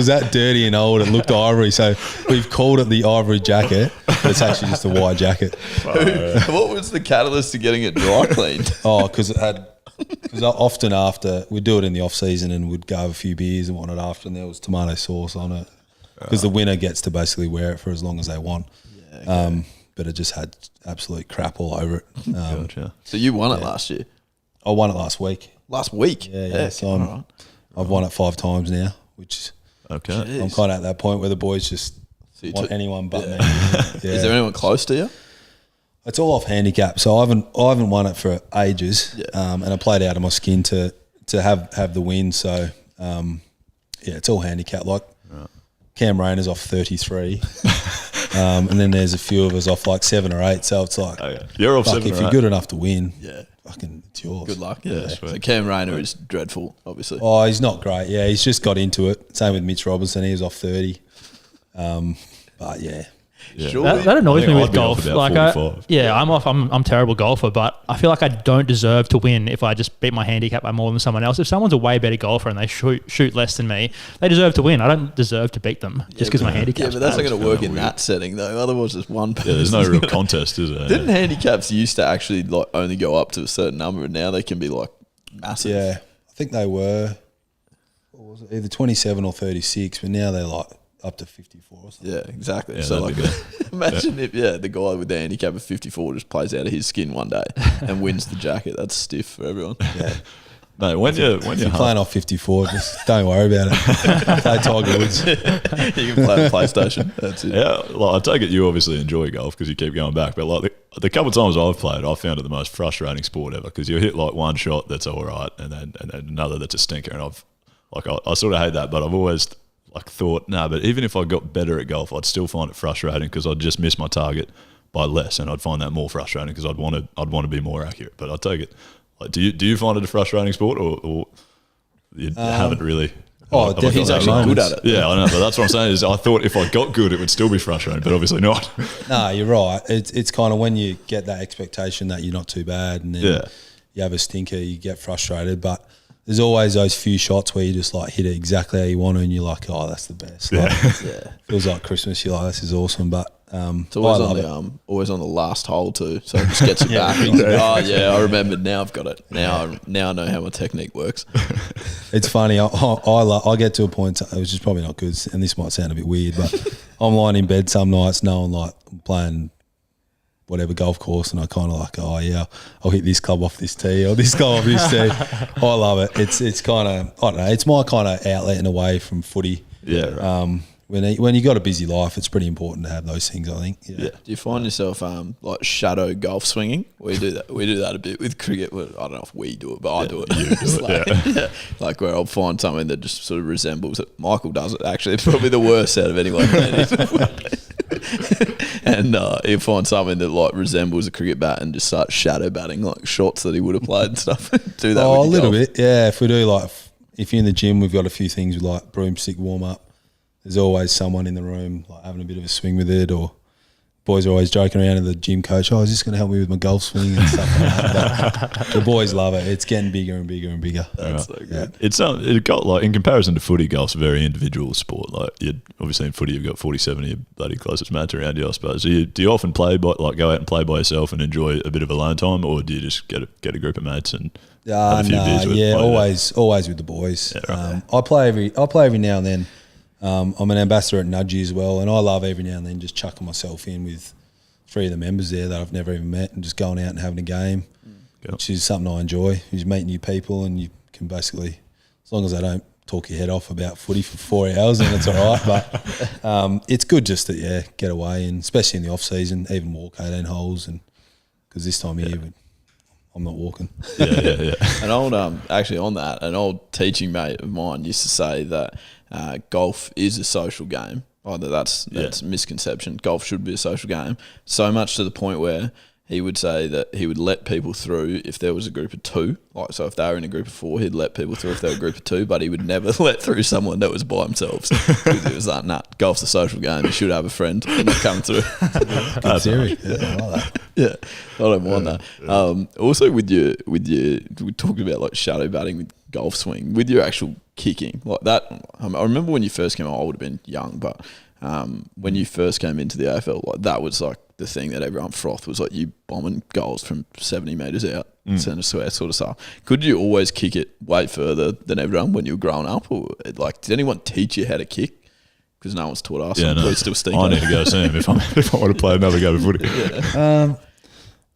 that dirty and old. It looked ivory. So we've called it the ivory jacket, but it's actually just a white jacket. What was the catalyst to getting it dry cleaned? Because often after we'd do it in the off season and we'd go have a few beers and whatnot after, and there was tomato sauce on it because the winner gets to basically wear it for as long as they want. Yeah, okay. But it just had absolute crap all over it. Gotcha. So you won it last year? I won it last week. Last week? Yeah. So I've won it 5 times now, which okay. Jeez. I'm kind of at that point where the boys just want anyone but me. Yeah. Is there anyone close to you? It's all off handicap, so I haven't won it for ages, and I played out of my skin to have the win. So it's all handicap. Like Cam Rayner's off 33, and then there's a few of us off like 7 or 8. So it's like you're off 7 or 8. If you're good enough to win, fucking it's yours. Good luck. Yeah. So Cam Rayner is dreadful, obviously. Oh, he's not great. Yeah, he's just got into it. Same with Mitch Robinson. He was off 30. But yeah. Yeah. That annoys me with golf. Like I'm terrible golfer, but I feel like I don't deserve to win if I just beat my handicap by more than someone else. If someone's a way better golfer and they shoot less than me, they deserve to win. I don't deserve to beat them just because my handicap. Yeah, but that's not going to work in that setting though. Otherwise, it's one person. Yeah, there's no real contest, is there? Didn't handicaps used to actually like only go up to a certain number, and now they can be like massive? Yeah, I think they were. What was it? Either 27 or 36, but now they're like up to 54 or something. Yeah, exactly. Yeah, so like, imagine if the guy with the handicap of 54 just plays out of his skin one day and wins the jacket. That's stiff for everyone. Yeah. No, when you're playing off 54, just don't worry about it. Play Tiger Woods. You can play on PlayStation. That's it. Yeah, like, I take it you obviously enjoy golf because you keep going back, but like the couple of times I've played, I found it the most frustrating sport ever because you hit like one shot that's all right and then another that's a stinker, and I sort of hate that, but I've always thought, but even if I got better at golf, I'd still find it frustrating because I'd just miss my target by less, and I'd find that more frustrating because I'd want to be more accurate. But I take it. Like, do you find it a frustrating sport, or you haven't really? Oh, definitely. He's actually good at it. Yeah, I know, but that's what I'm saying. Is I thought if I got good, it would still be frustrating, but obviously not. No, you're right. It's kind of when you get that expectation that you're not too bad, and then you have a stinker, you get frustrated, but there's always those few shots where you just like hit it exactly how you want to, and you're like, oh, that's the best. Like, feels like Christmas. You're like, this is awesome. But it's always on the last hole too, so it just gets it back. I remembered. Now I've got it. Now I know how my technique works. It's funny. I get to a point, which is probably not good, and this might sound a bit weird, but I'm lying in bed some nights knowing like I'm playing whatever golf course, and I kind of like, I'll hit this club off this tee or this club off this tee. I love it. It's kind of, I don't know, it's my kind of outlet and away from footy. Yeah. Right. When you got a busy life, it's pretty important to have those things, I think. Yeah. Do you find yourself like shadow golf swinging? We do that a bit with cricket. Well, I don't know if we do it, but I do it. Like where I'll find something that just sort of resembles it. Michael does it actually. It's probably the worst out of anyone. And he'll find something that like resembles a cricket bat and just start shadow batting like shots that he would have played and stuff. Do that. A little bit, yeah. If we do like, if you're in the gym, we've got a few things with like broomstick warm up. There's always someone in the room like having a bit of a swing with it, or boys are always joking around to the gym coach, is this going to help me with my golf swing and stuff like that? But the boys love it. It's getting bigger and bigger and bigger. That's so good. Yeah. It got like, in comparison to footy, golf's a very individual sport. Like, obviously in footy, you've got 47 of your bloody closest mates around you, I suppose. Do you often play go out and play by yourself and enjoy a bit of alone time, or do you just get a group of mates and have a few beers with? Always with the boys. Yeah, right. I play every now and then. I'm an ambassador at Nudgy as well, and I love every now and then just chucking myself in with 3 of the members there that I've never even met, and just going out and having a game, which is something I enjoy. You meet new people, and you can basically, as long as they don't talk your head off about footy for 4 hours, then it's all right. But it's good just to get away, and especially in the off season, even walk 18 holes, and because this time of year I'm not walking. Yeah. An old actually on that, an old teaching mate of mine used to say that golf is a social game. Either that's a misconception. Golf should be a social game. So much to the point where he would say that he would let people through if there was a group of 2. Like, so if they were in a group of 4, he'd let people through if they were a group of 2, but he would never let through someone that was by themselves. Because he was like, nah, golf's a social game. You should have a friend and not come through. Good theory. Yeah, I like that. Yeah, I don't mind that. Also, with your, we talked about like shadow batting with golf swing, with your actual kicking like that. I remember when you first came on, I would have been young, but when you first came into the AFL, like that was like the thing that everyone frothed, was like you bombing goals from 70 metres out, centre square sort of stuff. Could you always kick it way further than everyone when you were growing up, or like did anyone teach you how to kick? Because no one's taught us. Yeah, no. Still stink. I need to go see him if I want to play another game of footy. Yeah.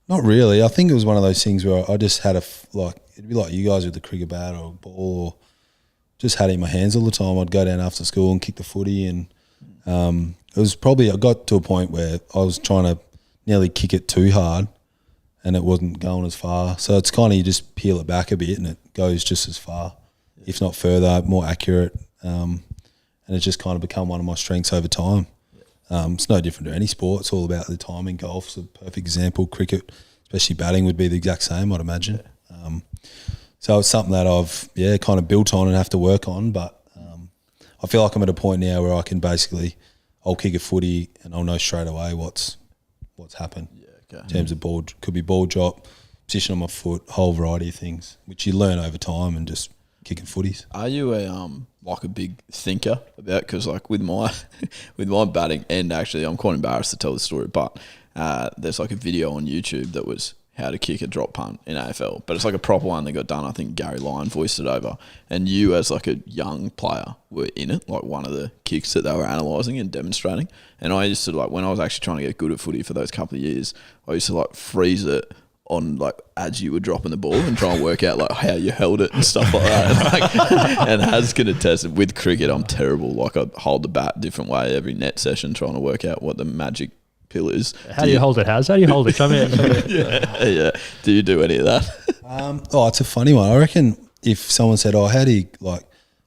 Not really. I think it was one of those things where I just had it'd be like you guys with the cricket bat or a ball, or just had it in my hands all the time. I'd go down after school and kick the footy, and it was probably, I got to a point where I was trying to nearly kick it too hard and it wasn't going as far. So it's kind of, you just peel it back a bit and it goes just as far, if not further, more accurate. And it's just kind of become one of my strengths over time. It's no different to any sport. It's all about the timing. Golf's a perfect example. Cricket, especially batting, would be the exact same, I'd imagine. So it's something that I've kind of built on and have to work on. But I feel like I'm at a point now where I can basically, I'll kick a footy and I'll know straight away what's happened. Yeah, okay. In terms of ball, could be ball drop, position on my foot, whole variety of things, which you learn over time and just kicking footies. Are you a big thinker about, because like with my batting, and actually I'm quite embarrassed to tell the story, but there's like a video on YouTube that was how to kick a drop punt in AFL, but it's like a proper one that got done. I think Gary Lyon voiced it over, and you as like a young player were in it, like one of the kicks that they were analysing and demonstrating. And I used to, like, when I was actually trying to get good at footy for those couple of years, I used to like freeze it on like as you were dropping the ball and try and work out like how you held it and stuff like that. And Haz can attest it. With cricket, I'm terrible. Like I hold the bat a different way every net session, trying to work out what the magic pill is. How do you hold it, Haz? How do you hold it? Show me. Yeah. Do you do any of that? It's a funny one. I reckon if someone said, how do you, like,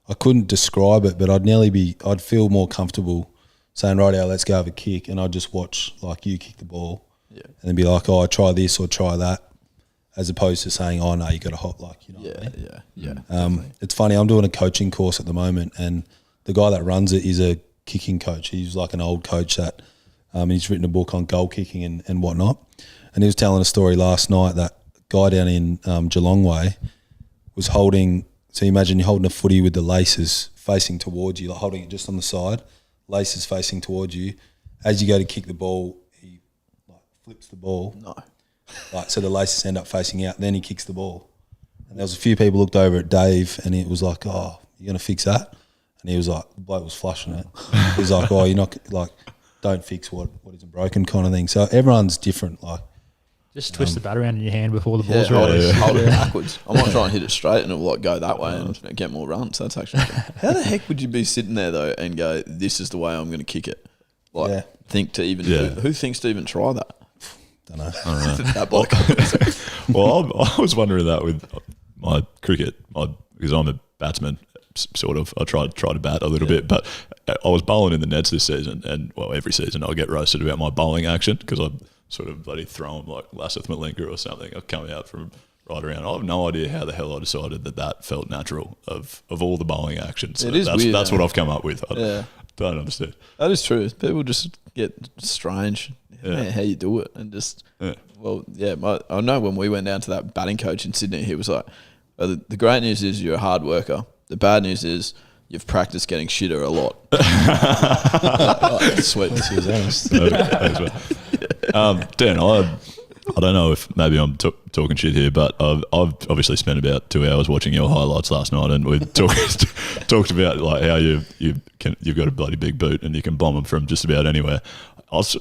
I couldn't describe it, but I'd feel more comfortable saying, right, let's go have a kick, and I'd just watch like you kick the ball. Yeah. And then be like, I try this or try that, as opposed to saying, no, you got to hop, like, you know. Yeah. It's funny. I'm doing a coaching course at the moment, and the guy that runs it is a kicking coach. He's like an old coach that he's written a book on goal kicking and whatnot. And he was telling a story last night that guy down in Geelong Way was holding. So you imagine you're holding a footy with the laces facing towards you, like holding it just on the side, laces facing towards you. As you go to kick the ball, flips the ball. No. Like, so the laces end up facing out, then he kicks the ball. And there was a few people looked over at Dave and it was like, you're going to fix that? And he was like, the bloke was flushing it. He was like, you're not, like, don't fix what isn't broken kind of thing. So everyone's different. Like, just twist the bat around in your hand before the ball's hold it backwards. I might try and hit it straight and it'll like go that way and get more runs. That's actually how the heck would you be sitting there though and go, this is the way I'm going to kick it? Like, think to even who thinks to even try that? Don't know. That bloke. Well, I was wondering that with my cricket, because I'm a batsman, sort of. I try to bat a little bit, but I was bowling in the nets this season, and every season I get roasted about my bowling action because I sort of bloody throw them like Lasith Malinka or something. I come out from right around. I have no idea how the hell I decided that felt natural of all the bowling actions. It is weird. That's what I've come up with. Don't understand. That is true. People just get strange how you do it, and just I know when we went down to that batting coach in Sydney, he was like, the great news is you're a hard worker. The bad news is you've practiced getting shitter a lot. Sweet. Dan, I don't know if maybe I'm talking shit here, but I've obviously spent about 2 hours watching your highlights last night, and we talked about like how you've got a bloody big boot and you can bomb them from just about anywhere.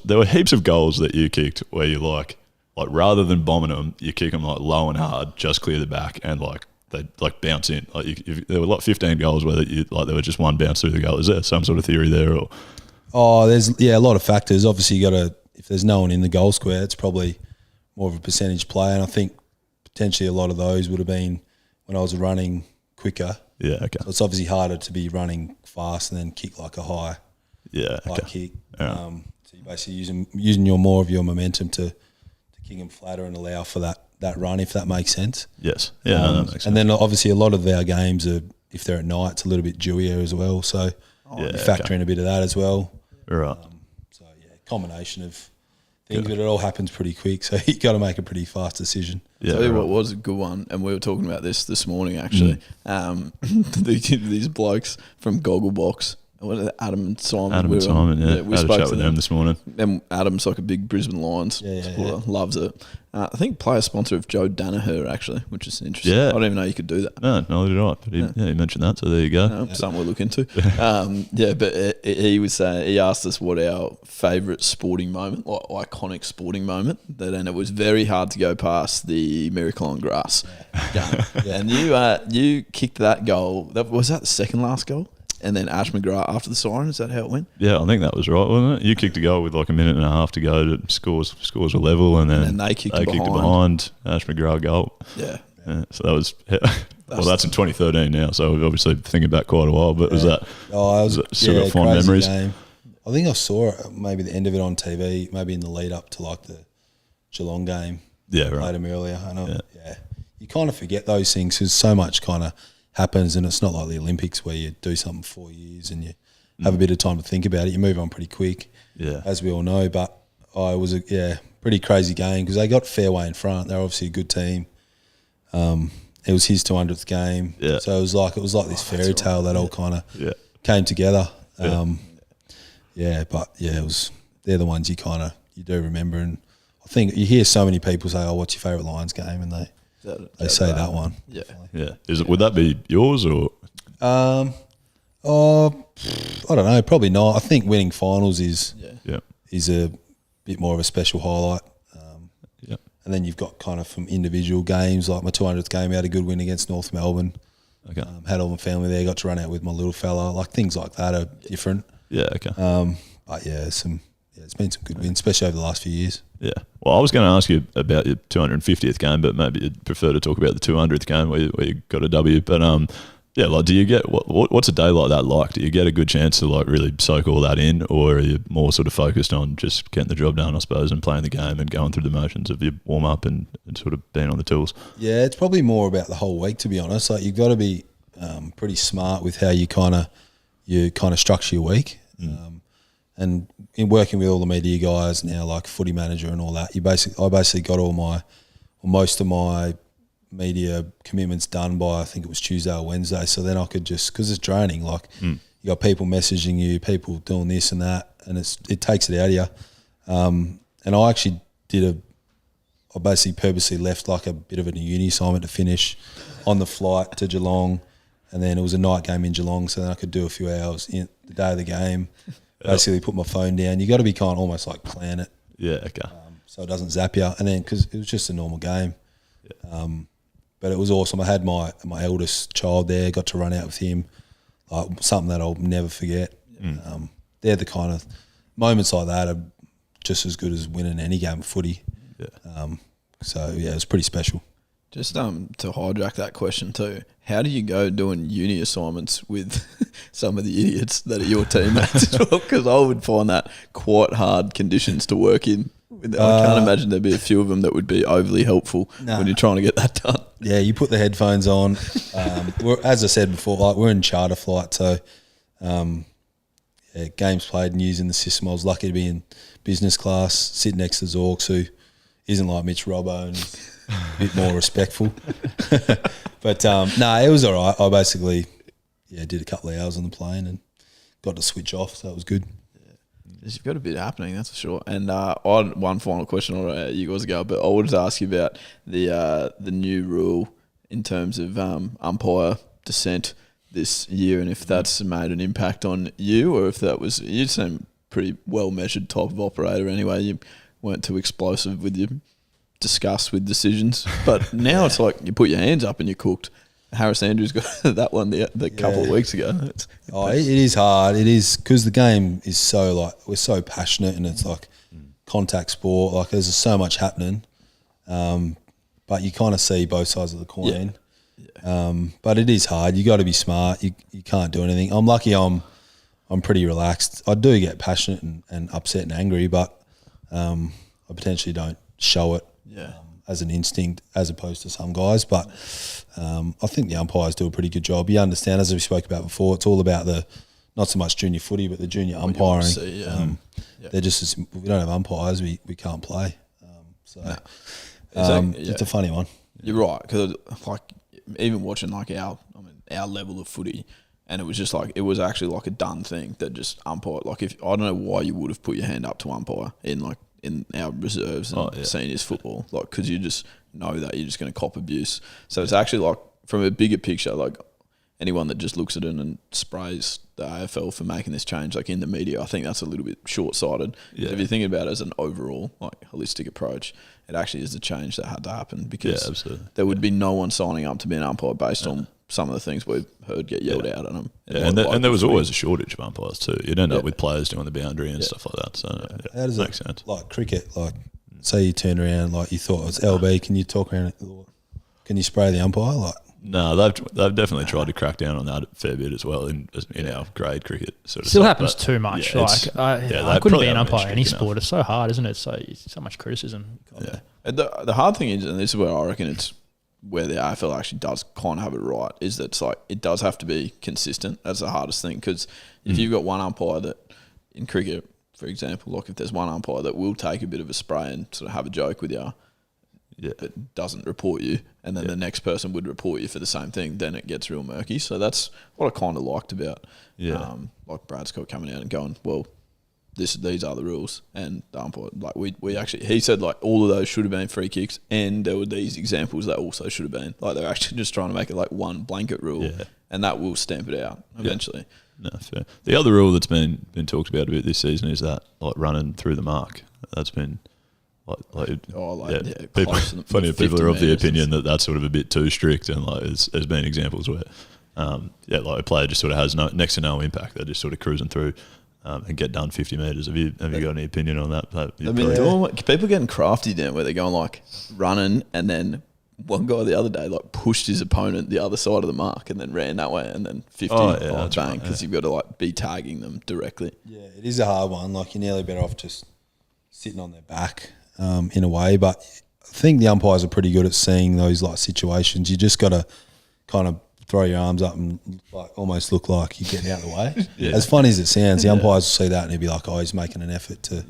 There were heaps of goals that you kicked where you like rather than bombing them, you kick them like low and hard, just clear the back, and like they like bounce in. Like there were like 15 goals where there were just one bounce through the goal. Is there some sort of theory there? Or? Oh, there's a lot of factors. Obviously, you got to, if there's no one in the goal square, it's probably more of a percentage play, and I think potentially a lot of those would have been when I was running quicker. Yeah, okay. So it's obviously harder to be running fast and then kick like a high kick. Yeah. So you're basically using more of your momentum to kick them flatter and allow for that run, if that makes sense. Yes. Yeah, that makes sense. And then obviously a lot of our games are, if they're at night, it's a little bit dewier as well. So you factor in a bit of that as well. Right. So combination of things, but it all happens pretty quick, so you got to make a pretty fast decision. Yeah, tell you what was a good one, and we were talking about this morning actually. These blokes from Gogglebox, Adam and Simon. We had a chat with them this morning. And Adam's like a big Brisbane Lions supporter, loves it. I think player sponsor of Joe Danaher actually, which is interesting. Yeah. I don't even know you could do that. No, neither did I. But he mentioned that, so there you go. Something we'll look into. But he was saying, he asked us what our favourite sporting moment, like iconic sporting moment, and it was very hard to go past the Miracle on Grass game. And you kicked that goal. Was that the second last goal? And then Ash McGrath after the siren, is that how it went? Yeah, I think that was right, wasn't it? You kicked a goal with like a minute and a half to go. Scores were level, and then they kicked it behind. Ash McGrath goal. Yeah. So that was that's in 2013 now. So we're obviously thinking back quite a while. But was that? Oh, still got fond memories. Game. I think I saw maybe the end of it on TV, maybe in the lead up to like the Geelong game. Yeah, right. Played them earlier. I know. Yeah. You kind of forget those things because so much kind of happens, and it's not like the Olympics where you do something 4 years and you have a bit of time to think about it. You move on pretty quick, as we all know. But it was a pretty crazy game because they got fairway in front. They're obviously a good team. It was his 200th game, so it was like this fairy tale that all kind of came together. But it was. They're the ones you do remember, and I think you hear so many people say, "Oh, what's your favourite Lions game?" and they say that one. Yeah. Would that be yours or? I don't know. Probably not. I think winning finals is a bit more of a special highlight. And then you've got kind of from individual games, like my 200th game, I had a good win against North Melbourne. Okay. Had all my family there. Got to run out with my little fella. Like things like that are different. Yeah. Okay. But it's been some good wins, especially over the last few years. Yeah. Well, I was going to ask you about your 250th game, but maybe you'd prefer to talk about the 200th game where you got a W. But like, do you get what's a day like that like? Do you get a good chance to like really soak all that in, or are you more sort of focused on just getting the job done, I suppose, and playing the game and going through the motions of your warm up and sort of being on the tools? Yeah, it's probably more about the whole week, to be honest. Like you've got to be pretty smart with how you kind of structure your week. And in working with all the media guys now, like footy manager and all that, I basically got most of my media commitments done by, I think it was Tuesday or Wednesday. So then I could just, because it's draining, like you got people messaging you, people doing this and that, and it takes it out of you. And I actually I basically purposely left like a bit of a uni assignment to finish on the flight to Geelong, and then it was a night game in Geelong, so then I could do a few hours in the day of the game. Basically put my phone down. You got to be kind of almost like plan it. Yeah, okay. So it doesn't zap you. And then, because it was just a normal game. Yeah. But it was awesome. I had my eldest child there, got to run out with him. Like something that I'll never forget. They're the kind of moments like that are just as good as winning any game of footy. Yeah. It was pretty special. Just to hijack that question too, how do you go doing uni assignments with some of the idiots that are your teammates as well? Because I would find that quite hard conditions to work in. I can't imagine there'd be a few of them that would be overly helpful when you're trying to get that done. Yeah, you put the headphones on. As I said before, like we're in charter flight, so games played and using the system. I was lucky to be in business class, sitting next to Zorks, who isn't like Mitch Robbo and is a bit more respectful. But it was all right. I basically did a couple of hours on the plane and got to switch off, so it was good. You've got a bit happening, that's for sure. And I had one final question. I don't know how you guys go, but I wanted to ask you about the new rule in terms of umpire dissent this year, and if that's made an impact on you, or if that was, you seem pretty well measured type of operator anyway. You weren't too explosive with your disgust with decisions, but now it's like you put your hands up and you're cooked. Harris Andrews got that one the couple of weeks ago. It is hard. It is because the game is so we're so passionate, and it's like contact sport. Like there's so much happening, but you kind of see both sides of the coin. Yeah. But it is hard. You got to be smart. You can't do anything. I'm lucky. I'm pretty relaxed. I do get passionate and upset and angry, but I potentially don't show it. Yeah. As an instinct, as opposed to some guys, but I think the umpires do a pretty good job. You understand, as we spoke about before, it's all about the not so much junior footy, but the junior umpiring. They're just we don't have umpires, we can't play. It's a funny one. You're right, because like even watching our level of footy, and it was just like it was actually like a done thing that just umpire. Like if I don't know why you would have put your hand up to umpire in our reserves and seniors football, like because you just know that you're just going to cop abuse. So it's actually like from a bigger picture, like anyone that just looks at it and sprays the AFL for making this change, like in the media, I think that's a little bit short-sighted. Yeah. If you're thinking about it as an overall like holistic approach, it actually is a change that had to happen because there would be no one signing up to be an umpire based on some of the things we've heard get yelled out at them. Yeah, and there was always a shortage of umpires too. You'd end up with players doing the boundary and stuff like that. So how does makes sense. Like cricket, like say you turn around, like you thought it was LB, can you talk around? Can you spray the umpire? Like no, they've definitely tried to crack down on that a fair bit as well in our grade cricket. Sort of still stuff. happens too much. I couldn't be an umpire in any sport. It's so hard, isn't it? So much criticism. Yeah. The hard thing is, and this is where I reckon it's where the AFL actually does kind of have it right, is that it's like it does have to be consistent. That's the hardest thing, because if you've got one umpire that in cricket, for example, like if there's one umpire that will take a bit of a spray and sort of have a joke with you, but doesn't report you, and then the next person would report you for the same thing, then it gets real murky. So that's what I kind of liked about like Brad Scott coming out and going, well, these are the rules, and the umpire, like we actually, he said like all of those should have been free kicks, and there were these examples that also should have been. Like they're actually just trying to make it like one blanket rule, and that will stamp it out eventually. No, fair. The other rule that's been talked about a bit this season is that like running through the mark. That's been plenty of people are of the opinion that that's sort of a bit too strict, and like there's been examples where like a player just sort of has next to no impact. They're just sort of cruising through. And get done 50 metres. Have you got any opinion on that? People getting crafty down where they're going like running, and then one guy the other day like pushed his opponent the other side of the mark and then ran that way, and then 50 bang, because you've got to like be tagging them directly. Yeah, it is a hard one. Like you're nearly better off just sitting on their back in a way, but I think the umpires are pretty good at seeing those like situations. You just got to kind of throw your arms up and like almost look like you're getting out of the way. As funny as it sounds, the umpires will see that and he'll be like, oh, he's making an effort to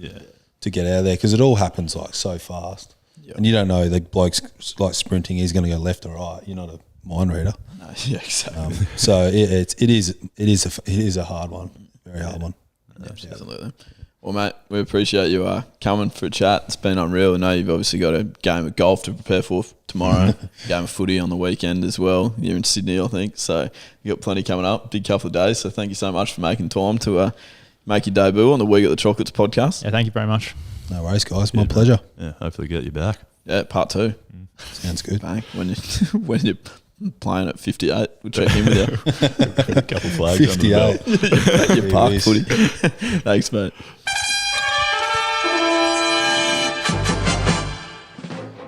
get out of there, because it all happens like so fast. And you don't know, the bloke's like sprinting, he's going to go left or right. You're not a mind reader. No, yeah, exactly. So it is a hard one, very hard one. Absolutely. Well, mate, we appreciate you coming for a chat. It's been unreal. I know you've obviously got a game of golf to prepare for tomorrow, game of footy on the weekend as well. You're in Sydney, I think, so you've got plenty coming up, big couple of days. So thank you so much for making time to make your debut on the We Got the Chocolates podcast. Yeah, thank you very much. No worries, guys. My pleasure. Yeah, hopefully get you back. Yeah, part 2. Sounds good. Bang. When you're playing at 58, we'll check in with you. A couple flags 58. under the belt. Your park footy. Thanks, mate.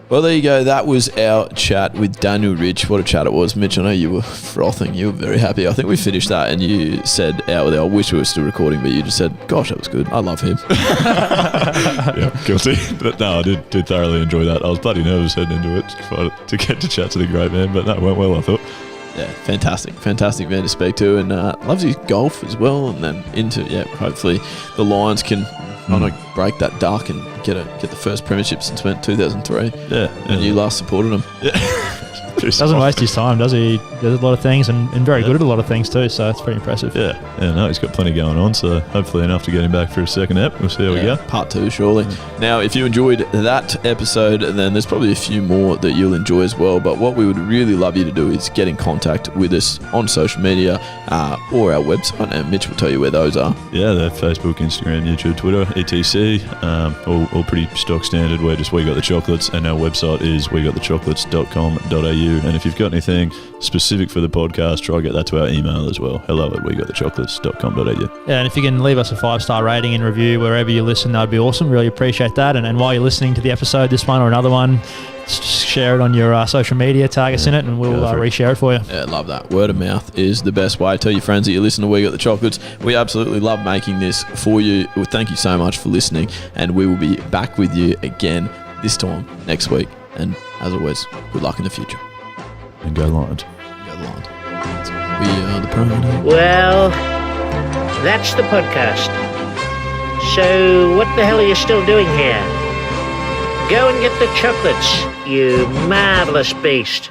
Well, there you go. That was our chat with Daniel Rich. What a chat it was. Mitch, I know you were frothing. You were very happy. I think we finished that and you said out there, I wish we were still recording, but you just said, gosh, that was good. I love him. Yeah, guilty. But no, I did thoroughly enjoy that. I was bloody nervous heading into it to get to chat to the great man, but that went well, I thought. Yeah, fantastic man to speak to, and loves his golf as well. And then hopefully the Lions can break that duck and get the first premiership since 2003. Yeah, and you last supported him. Doesn't waste his time, does he? He does a lot of things and very good at a lot of things too, so it's pretty impressive. No, he's got plenty going on, so hopefully enough to get him back for a second ep. We'll see how we go. Part 2, surely. Now, if you enjoyed that episode, then there's probably a few more that you'll enjoy as well, but what we would really love you to do is get in contact with us on social media or our website, and Mitch will tell you where those are. Yeah, they're Facebook, Instagram, YouTube, Twitter, etc. All pretty stock standard. We're just We Got The Chocolates, and our website is wegotthechocolates.com.au. And if you've got anything specific for the podcast, try to get that to our email as well. hello@wegotthechocolates.com.au. Yeah, and if you can leave us a 5-star rating and review wherever you listen, that'd be awesome. Really appreciate that. And while you're listening to the episode, this one or another one, share it on your social media, tag us in it, and we'll reshare it for you. Yeah, love that. Word of mouth is the best way. Tell your friends that you listen to We Got The Chocolates. We absolutely love making this for you. Well, thank you so much for listening, and we will be back with you again this time next week. And as always, good luck in the future. And go Lions. Go Lions. We are the Pro. Well, that's the podcast. So what the hell are you still doing here? Go and get the chocolates, you marvellous beast.